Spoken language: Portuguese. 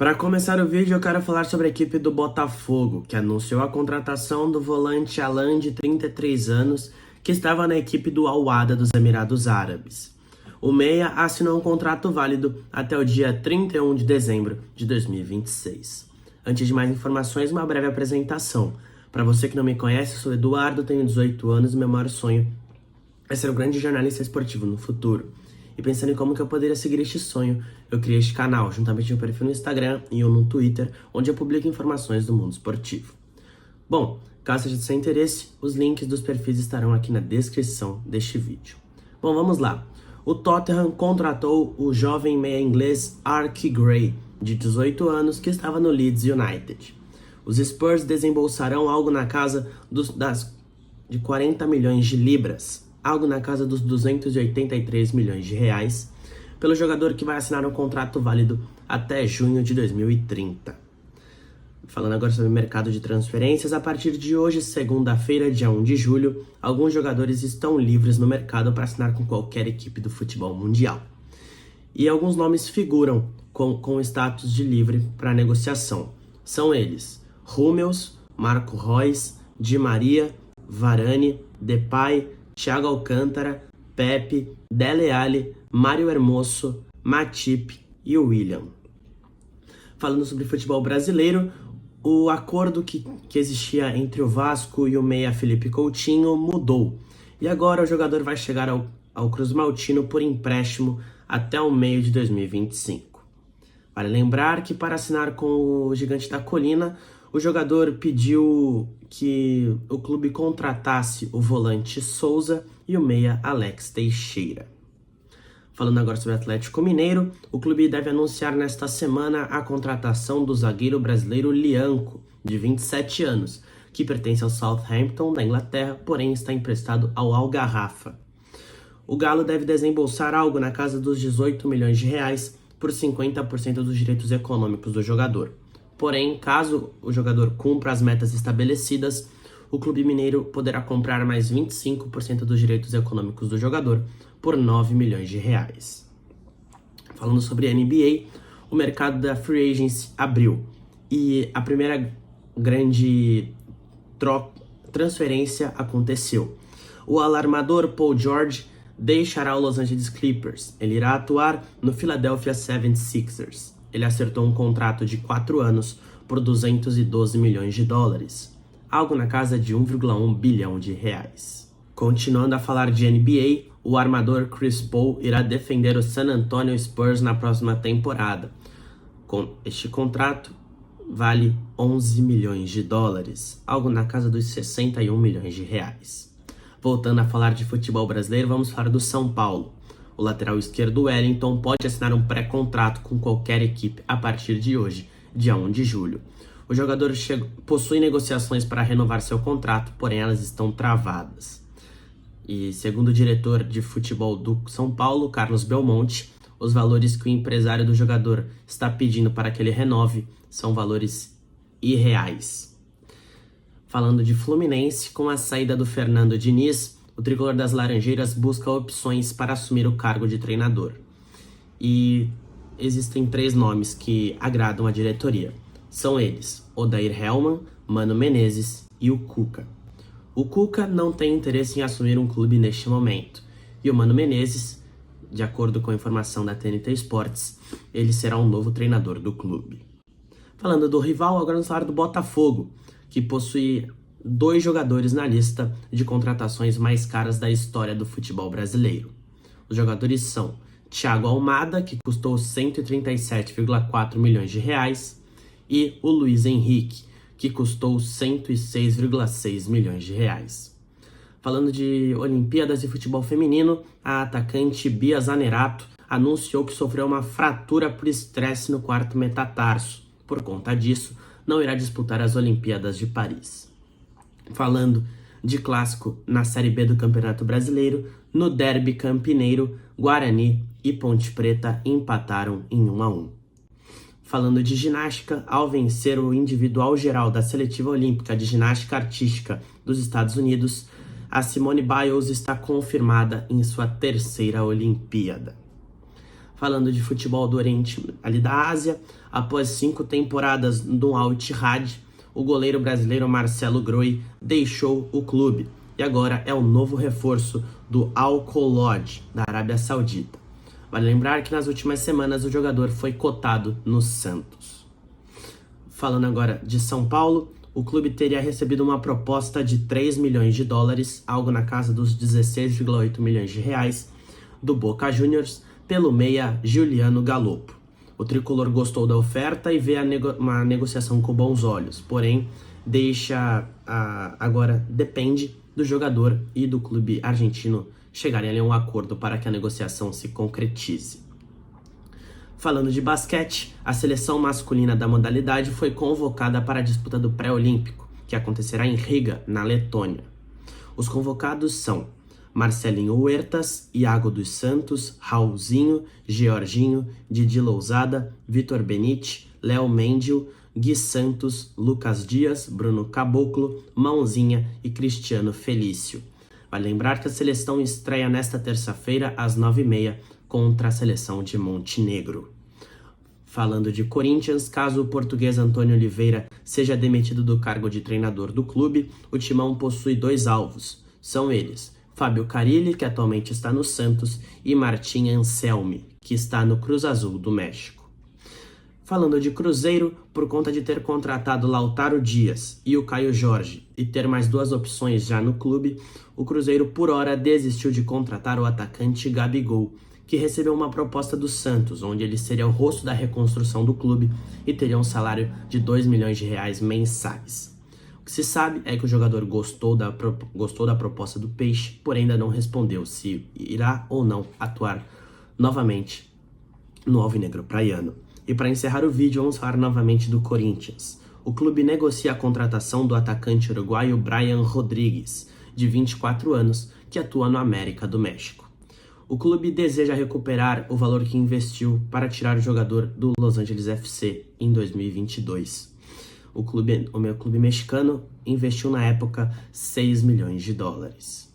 Para começar o vídeo, eu quero falar sobre a equipe do Botafogo, que anunciou a contratação do volante Alan, de 33 anos, que estava na equipe do Al Wahda dos Emirados Árabes. O meia assinou um contrato válido até o dia 31 de dezembro de 2026. Antes de mais informações, uma breve apresentação. Para você que não me conhece, eu sou Eduardo, tenho 18 anos e meu maior sonho é ser um grande jornalista esportivo no futuro. E pensando em como que eu poderia seguir este sonho, eu criei este canal, juntamente com um perfil no Instagram e um no Twitter, onde eu publico informações do mundo esportivo. Bom, caso seja de seu interesse, os links dos perfis estarão aqui na descrição deste vídeo. Bom, vamos lá. O Tottenham contratou o jovem meia inglês Archie Gray, de 18 anos, que estava no Leeds United. Os Spurs desembolsarão algo na casa de 40 milhões de libras, algo na casa dos 283 milhões de reais, pelo jogador que vai assinar um contrato válido até junho de 2030. Falando agora sobre o mercado de transferências, a partir de hoje, segunda-feira, dia 1 de julho, alguns jogadores estão livres no mercado para assinar com qualquer equipe do futebol mundial. E alguns nomes figuram com status de livre para negociação. São eles: Hummels, Marco Reus, Di Maria, Varane, Depay, Thiago Alcântara, Pepe, Dele Alli, Mário Hermoso, Matip e William. Falando sobre futebol brasileiro, o acordo que existia entre o Vasco e o meia Felipe Coutinho mudou. E agora o jogador vai chegar ao Cruz Maltino por empréstimo até o meio de 2025. Vale lembrar que para assinar com o Gigante da Colina, o jogador pediu que o clube contratasse o volante Souza e o meia Alex Teixeira. Falando agora sobre o Atlético Mineiro, o clube deve anunciar nesta semana a contratação do zagueiro brasileiro Lianco, de 27 anos, que pertence ao Southampton da Inglaterra, porém está emprestado ao Al Garrafa. O Galo deve desembolsar algo na casa dos 18 milhões de reais por 50% dos direitos econômicos do jogador. Porém, caso o jogador cumpra as metas estabelecidas, o clube mineiro poderá comprar mais 25% dos direitos econômicos do jogador por 9 milhões de reais. Falando sobre a NBA, o mercado da Free Agency abriu e a primeira grande transferência aconteceu. O alarmador Paul George deixará o Los Angeles Clippers. Ele irá atuar no Philadelphia 76ers. Ele acertou um contrato de 4 anos por 212 milhões de dólares, algo na casa de 1,1 bilhão de reais. Continuando a falar de NBA, o armador Chris Paul irá defender o San Antonio Spurs na próxima temporada. Este contrato vale 11 milhões de dólares, algo na casa dos 61 milhões de reais. Voltando a falar de futebol brasileiro, vamos falar do São Paulo. O lateral esquerdo Wellington pode assinar um pré-contrato com qualquer equipe a partir de hoje, dia 1 de julho. O jogador possui negociações para renovar seu contrato, porém elas estão travadas. E segundo o diretor de futebol do São Paulo, Carlos Belmonte, os valores que o empresário do jogador está pedindo para que ele renove são valores irreais. Falando de Fluminense, com a saída do Fernando Diniz, o tricolor das Laranjeiras busca opções para assumir o cargo de treinador. E existem 3 nomes que agradam a diretoria. São eles: Odair Hellmann, Mano Menezes e o Cuca. O Cuca não tem interesse em assumir um clube neste momento. E o Mano Menezes, de acordo com a informação da TNT Sports, ele será o novo treinador do clube. Falando do rival, agora vamos falar do Botafogo, que possui 2 jogadores na lista de contratações mais caras da história do futebol brasileiro. Os jogadores são Thiago Almada, que custou 137,4 milhões de reais, e o Luiz Henrique, que custou 106,6 milhões de reais. Falando de Olimpíadas e futebol feminino, a atacante Bia Zanerato anunciou que sofreu uma fratura por estresse no 4º metatarso. Por conta disso, não irá disputar as Olimpíadas de Paris. Falando de clássico na Série B do Campeonato Brasileiro, no derby campineiro, Guarani e Ponte Preta empataram em 1-1. Falando de ginástica, ao vencer o individual geral da Seletiva Olímpica de Ginástica Artística dos Estados Unidos, a Simone Biles está confirmada em sua 3ª Olimpíada. Falando de futebol do Oriente ali da Ásia, após 5 temporadas no Al Ittihad, o goleiro brasileiro Marcelo Groi deixou o clube e agora é o novo reforço do Al Kholoud, da Arábia Saudita. Vale lembrar que nas últimas semanas o jogador foi cotado no Santos. Falando agora de São Paulo, o clube teria recebido uma proposta de 3 milhões de dólares, algo na casa dos 16,8 milhões de reais, do Boca Juniors, pelo meia Giuliano Galopo. O tricolor gostou da oferta e vê uma negociação com bons olhos, porém agora depende do jogador e do clube argentino chegarem a um acordo para que a negociação se concretize. Falando de basquete, a seleção masculina da modalidade foi convocada para a disputa do pré-olímpico, que acontecerá em Riga, na Letônia. Os convocados são Marcelinho Huertas, Iago dos Santos, Raulzinho, Georginho, Didi Lousada, Vitor Benite, Léo Mendel, Gui Santos, Lucas Dias, Bruno Caboclo, Mãozinha e Cristiano Felício. Vale lembrar que a seleção estreia nesta terça-feira às 9h30 contra a seleção de Montenegro. Falando de Corinthians, caso o português Antônio Oliveira seja demitido do cargo de treinador do clube, o timão possui 2 alvos. São eles Fábio Carille, que atualmente está no Santos, e Martim Anselmi, que está no Cruz Azul do México. Falando de Cruzeiro, por conta de ter contratado Lautaro Dias e o Caio Jorge e ter mais 2 opções já no clube, o Cruzeiro por hora desistiu de contratar o atacante Gabigol, que recebeu uma proposta do Santos, onde ele seria o rosto da reconstrução do clube e teria um salário de 2 milhões de reais mensais. O que se sabe é que o jogador gostou da proposta do Peixe, porém ainda não respondeu se irá ou não atuar novamente no Alvinegro Praiano. E para encerrar o vídeo, vamos falar novamente do Corinthians. O clube negocia a contratação do atacante uruguaio Brian Rodrigues, de 24 anos, que atua no América do México. O clube deseja recuperar o valor que investiu para tirar o jogador do Los Angeles FC em 2022. O meu clube mexicano investiu na época 6 milhões de dólares.